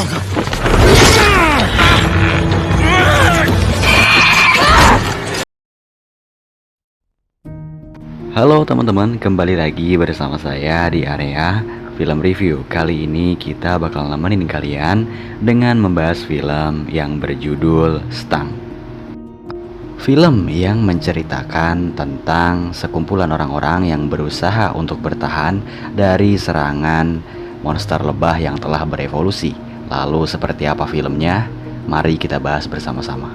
Halo teman-teman, kembali lagi bersama saya di area film review. Kali ini kita bakal nemenin kalian dengan membahas film yang berjudul Stang. Film yang menceritakan tentang sekumpulan orang-orang yang berusaha untuk bertahan dari serangan monster lebah yang telah berevolusi. Lalu seperti apa filmnya? Mari kita bahas bersama-sama.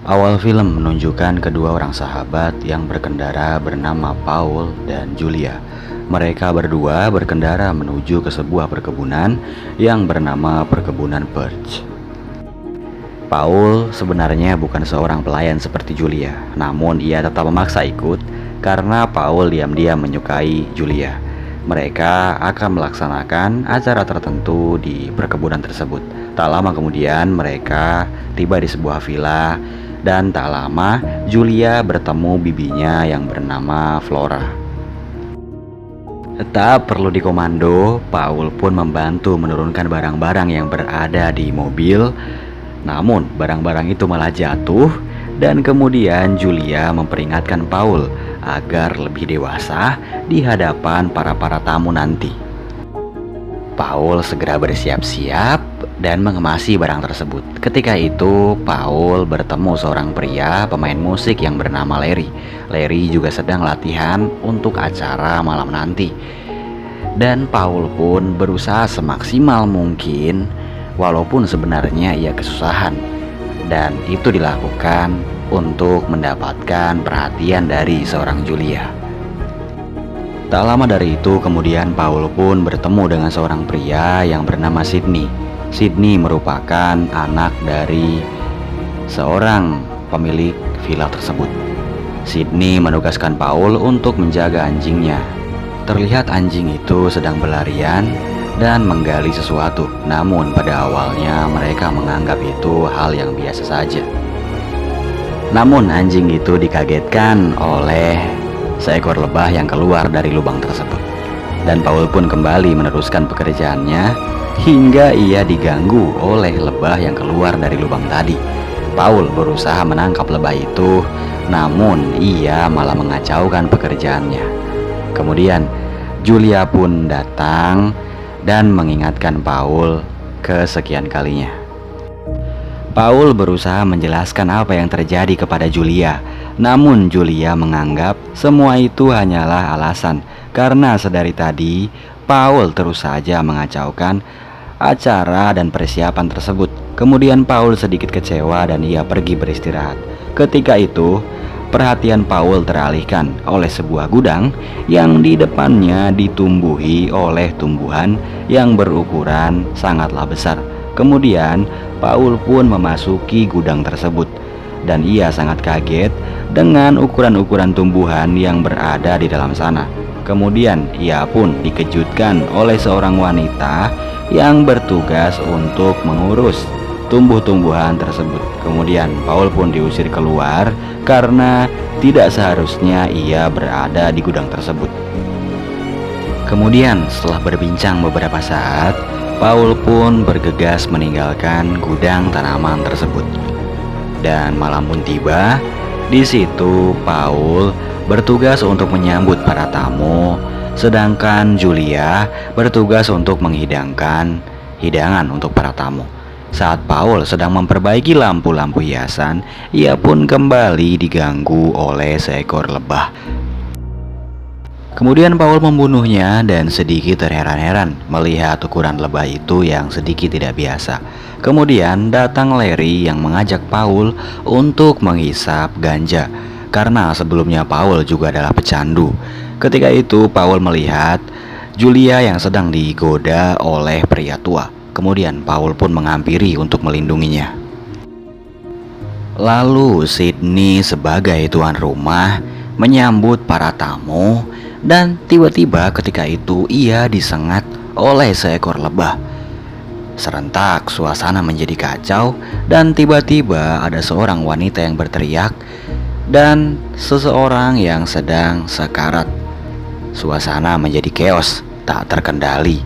Awal film menunjukkan kedua orang sahabat yang berkendara bernama Paul dan Julia. Mereka berdua berkendara menuju ke sebuah perkebunan yang bernama Perkebunan Birch. Paul sebenarnya bukan seorang pelayan seperti Julia, namun ia tetap memaksa ikut karena Paul diam-diam menyukai Julia. Mereka akan melaksanakan acara tertentu di perkebunan tersebut. Tak lama kemudian mereka tiba di sebuah villa. Dan tak lama Julia bertemu bibinya yang bernama Flora. Tak perlu dikomando, Paul pun membantu menurunkan barang-barang yang berada di mobil. Namun barang-barang itu malah jatuh. Dan kemudian Julia memperingatkan Paul agar lebih dewasa di hadapan para tamu nanti. Paul segera bersiap-siap dan mengemasi barang tersebut. Ketika itu, Paul bertemu seorang pria pemain musik yang bernama Larry. Larry juga sedang latihan untuk acara malam nanti. Dan Paul pun berusaha semaksimal mungkin, walaupun sebenarnya ia kesusahan. Dan itu dilakukan untuk mendapatkan perhatian dari seorang Julia. Tak lama dari itu kemudian Paul pun bertemu dengan seorang pria yang bernama Sydney. Sydney merupakan anak dari seorang pemilik villa tersebut. Sydney menugaskan Paul untuk menjaga anjingnya. Terlihat anjing itu sedang berlarian dan menggali sesuatu. Namun pada awalnya mereka menganggap itu hal yang biasa saja. Namun anjing itu dikagetkan oleh seekor lebah yang keluar dari lubang tersebut. Dan Paul pun kembali meneruskan pekerjaannya hingga ia diganggu oleh lebah yang keluar dari lubang tadi. Paul berusaha menangkap lebah itu, namun ia malah mengacaukan pekerjaannya. Kemudian Julia pun datang dan mengingatkan Paul kesekian kalinya. Paul berusaha menjelaskan apa yang terjadi kepada Julia. Namun Julia menganggap semua itu hanyalah alasan karena sedari tadi Paul terus saja mengacaukan acara dan persiapan tersebut. Kemudian Paul sedikit kecewa dan ia pergi beristirahat. Ketika itu perhatian Paul teralihkan oleh sebuah gudang yang di depannya ditumbuhi oleh tumbuhan yang berukuran sangatlah besar. Kemudian Paul pun memasuki gudang tersebut dan ia sangat kaget dengan ukuran-ukuran tumbuhan yang berada di dalam sana. Kemudian ia pun dikejutkan oleh seorang wanita yang bertugas untuk mengurus tumbuh-tumbuhan tersebut. Kemudian Paul pun diusir keluar karena tidak seharusnya ia berada di gudang tersebut. Kemudian setelah berbincang beberapa saat, Paul pun bergegas meninggalkan gudang tanaman tersebut. Dan malam pun tiba. Di situ Paul bertugas untuk menyambut para tamu, sedangkan Julia bertugas untuk menghidangkan hidangan untuk para tamu. Saat Paul sedang memperbaiki lampu-lampu hiasan, ia pun kembali diganggu oleh seekor lebah. Kemudian Paul membunuhnya dan sedikit terheran-heran melihat ukuran lebah itu yang sedikit tidak biasa. Kemudian datang Larry yang mengajak Paul untuk menghisap ganja karena sebelumnya Paul juga adalah pecandu. Ketika itu Paul melihat Julia yang sedang digoda oleh pria tua. Kemudian Paul pun menghampiri untuk melindunginya. Lalu Sydney sebagai tuan rumah menyambut para tamu. Dan tiba-tiba ketika itu ia disengat oleh seekor lebah. Serentak suasana menjadi kacau dan tiba-tiba ada seorang wanita yang berteriak, dan seseorang yang sedang sekarat. Suasana menjadi keos, tak terkendali.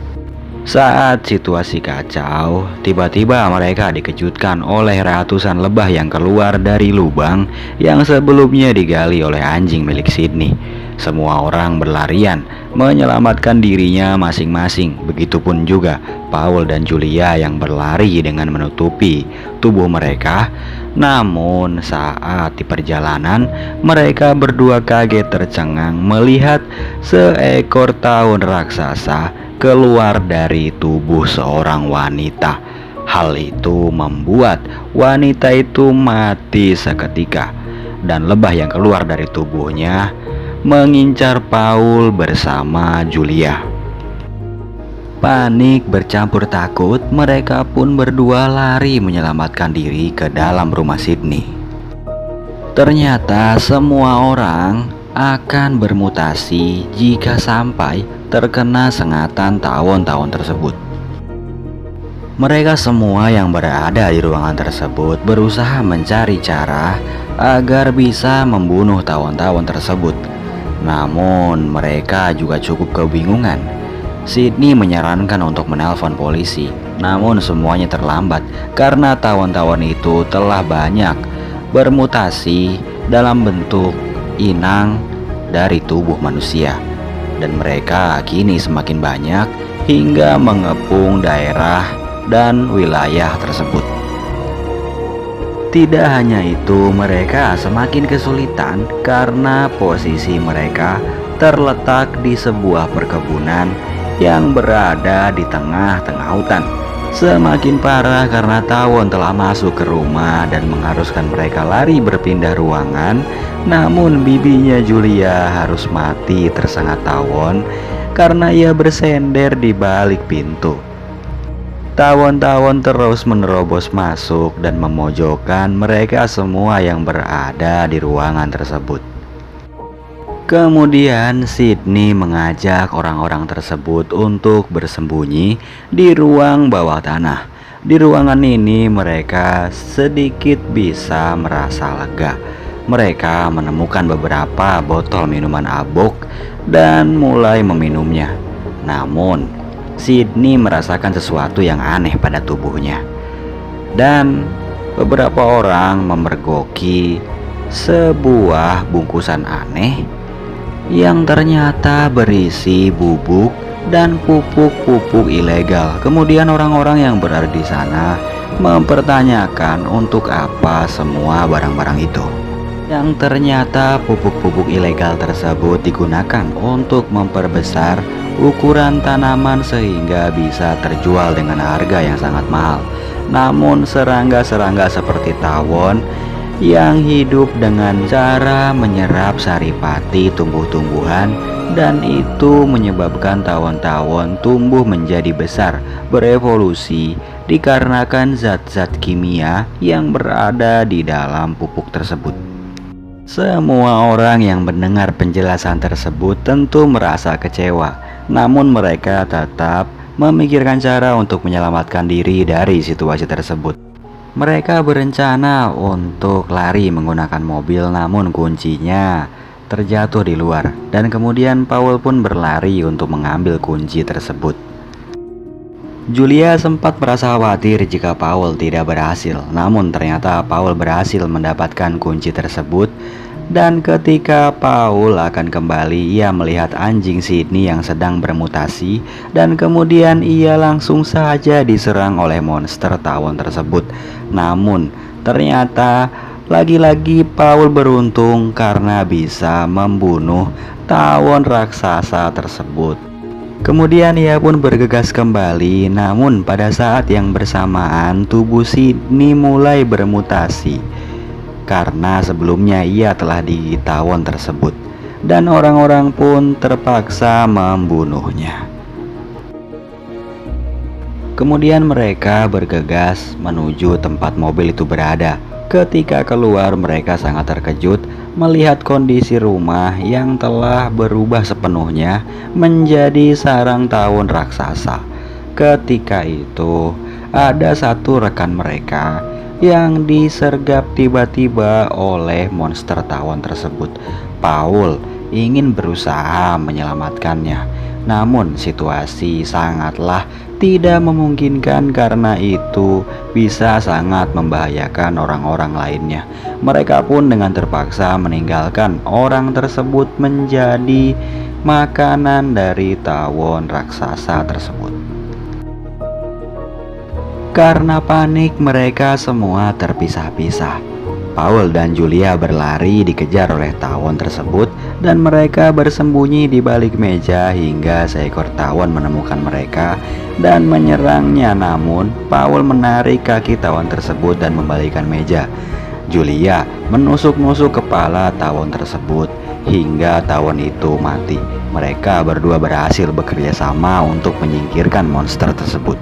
Saat situasi kacau, tiba-tiba mereka dikejutkan oleh ratusan lebah yang keluar dari lubang yang sebelumnya digali oleh anjing milik Sydney. Semua orang berlarian menyelamatkan dirinya masing-masing. Begitupun juga Paul dan Julia yang berlari dengan menutupi tubuh mereka. Namun saat di perjalanan, mereka berdua kaget tercengang melihat seekor tawon raksasa keluar dari tubuh seorang wanita. Hal itu membuat wanita itu mati seketika, dan lebah yang keluar dari tubuhnya mengincar Paul bersama Julia. Panik bercampur takut, mereka pun berdua lari menyelamatkan diri ke dalam rumah Sydney. Ternyata semua orang akan bermutasi jika sampai terkena sengatan tawon-tawon tersebut. Mereka semua yang berada di ruangan tersebut berusaha mencari cara agar bisa membunuh tawon-tawon tersebut. Namun mereka juga cukup kebingungan. Sydney menyarankan untuk menelpon polisi, namun semuanya terlambat karena tawon-tawon itu telah banyak bermutasi dalam bentuk inang dari tubuh manusia, dan mereka kini semakin banyak hingga mengepung daerah dan wilayah tersebut. Tidak hanya itu, mereka semakin kesulitan karena posisi mereka terletak di sebuah perkebunan yang berada di tengah-tengah hutan. Semakin parah karena tawon telah masuk ke rumah dan mengharuskan mereka lari berpindah ruangan. Namun bibinya Julia harus mati tersengat tawon karena ia bersender di balik pintu. Tawon-tawon terus menerobos masuk dan memojokkan mereka semua yang berada di ruangan tersebut. Kemudian Sydney mengajak orang-orang tersebut untuk bersembunyi di ruang bawah tanah. Di ruangan ini mereka sedikit bisa merasa lega. Mereka menemukan beberapa botol minuman abok dan mulai meminumnya. Namun Sydney merasakan sesuatu yang aneh pada tubuhnya. Dan beberapa orang memergoki sebuah bungkusan aneh yang ternyata berisi bubuk dan pupuk-pupuk ilegal. Kemudian orang-orang yang berada di sana mempertanyakan untuk apa semua barang-barang itu. Yang ternyata pupuk-pupuk ilegal tersebut digunakan untuk memperbesar ukuran tanaman sehingga bisa terjual dengan harga yang sangat mahal. Namun serangga-serangga seperti tawon yang hidup dengan cara menyerap saripati tumbuh-tumbuhan, dan itu menyebabkan tawon-tawon tumbuh menjadi besar, berevolusi dikarenakan zat-zat kimia yang berada di dalam pupuk tersebut. Semua orang yang mendengar penjelasan tersebut tentu merasa kecewa, namun mereka tetap memikirkan cara untuk menyelamatkan diri dari situasi tersebut. Mereka berencana untuk lari menggunakan mobil, namun kuncinya terjatuh di luar, dan kemudian Paul pun berlari untuk mengambil kunci tersebut. Julia sempat merasa khawatir jika Paul tidak berhasil, namun ternyata Paul berhasil mendapatkan kunci tersebut. Dan ketika Paul akan kembali, ia melihat anjing Sydney yang sedang bermutasi, dan kemudian ia langsung saja diserang oleh monster tawon tersebut. Namun ternyata lagi-lagi Paul beruntung karena bisa membunuh tawon raksasa tersebut. Kemudian ia pun bergegas kembali, namun pada saat yang bersamaan tubuh Sydney mulai bermutasi karena sebelumnya ia telah digigit tawon tersebut, dan orang-orang pun terpaksa membunuhnya. Kemudian mereka bergegas menuju tempat mobil itu berada. Ketika keluar, mereka sangat terkejut melihat kondisi rumah yang telah berubah sepenuhnya menjadi sarang tawon raksasa. Ketika itu ada satu rekan mereka yang disergap tiba-tiba oleh monster tawon tersebut. Paul ingin berusaha menyelamatkannya, namun situasi sangatlah tidak memungkinkan karena itu bisa sangat membahayakan orang-orang lainnya. Mereka pun dengan terpaksa meninggalkan orang tersebut menjadi makanan dari tawon raksasa tersebut. Karena panik, mereka semua terpisah-pisah. Paul dan Julia berlari dikejar oleh tawon tersebut dan mereka bersembunyi di balik meja hingga seekor tawon menemukan mereka dan menyerangnya. Namun, Paul menarik kaki tawon tersebut dan membalikkan meja. Julia menusuk-nusuk kepala tawon tersebut hingga tawon itu mati. Mereka berdua berhasil bekerja sama untuk menyingkirkan monster tersebut.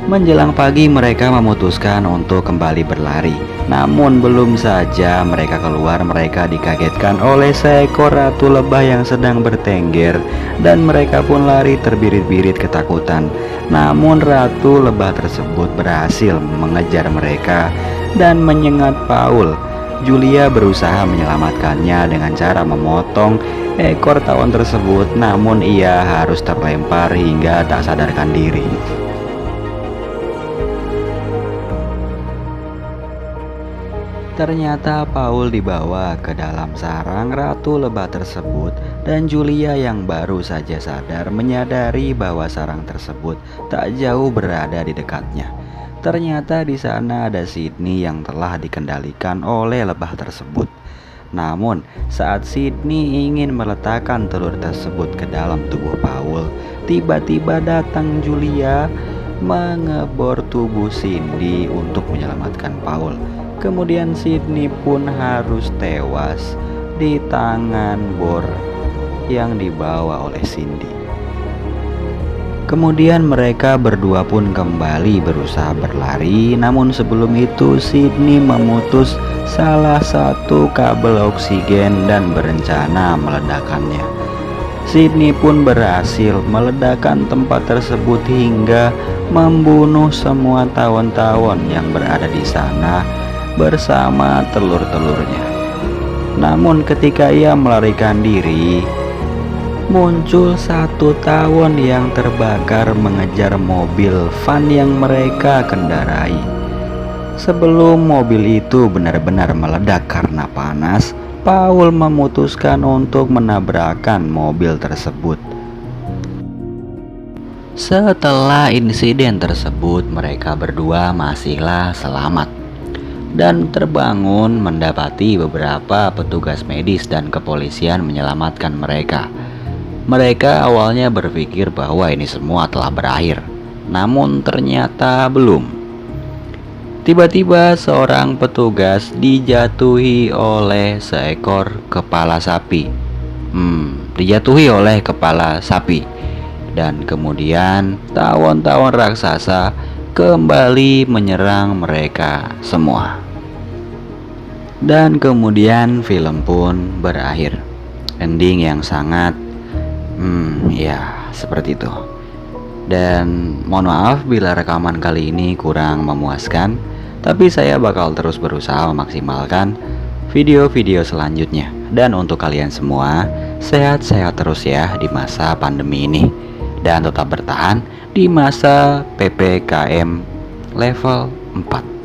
Menjelang pagi mereka memutuskan untuk kembali berlari. Namun belum saja mereka keluar, mereka dikagetkan oleh seekor ratu lebah yang sedang bertengger dan mereka pun lari terbirit-birit ketakutan. Namun ratu lebah tersebut berhasil mengejar mereka dan menyengat Paul. Julia berusaha menyelamatkannya dengan cara memotong ekor tawon tersebut, namun ia harus terlempar hingga tak sadarkan diri. Ternyata Paul dibawa ke dalam sarang ratu lebah tersebut dan Julia yang baru saja sadar menyadari bahwa sarang tersebut tak jauh berada di dekatnya. Ternyata di sana ada Sydney yang telah dikendalikan oleh lebah tersebut. Namun saat Sydney ingin meletakkan telur tersebut ke dalam tubuh Paul, tiba-tiba datang Julia mengebor tubuh Cindy untuk menyelamatkan Paul. Kemudian Sydney pun harus tewas di tangan bor yang dibawa oleh Cindy. Kemudian mereka berdua pun kembali berusaha berlari, namun sebelum itu Sydney memutus salah satu kabel oksigen dan berencana meledakkannya. Sydney pun berhasil meledakkan tempat tersebut hingga membunuh semua tawon-tawon yang berada di sana bersama telur-telurnya. Namun ketika ia melarikan diri, muncul satu tawon yang terbakar mengejar mobil van yang mereka kendarai. Sebelum mobil itu benar-benar meledak karena panas, Paul memutuskan untuk menabrakkan mobil tersebut. Setelah insiden tersebut, mereka berdua masihlah selamat dan terbangun mendapati beberapa petugas medis dan kepolisian menyelamatkan mereka. Mereka awalnya berpikir bahwa ini semua telah berakhir, namun ternyata belum. Tiba-tiba seorang petugas dijatuhi oleh seekor kepala sapi. Dijatuhi oleh kepala sapi. Dan kemudian tawon-tawon raksasa kembali menyerang mereka semua. Dan kemudian film pun berakhir. Ending yang sangat ya seperti itu. Dan mohon maaf bila rekaman kali ini kurang memuaskan, tapi saya bakal terus berusaha memaksimalkan video-video selanjutnya. Dan untuk kalian semua, sehat-sehat terus ya di masa pandemi ini. Dan tetap bertahan di masa PPKM level 4.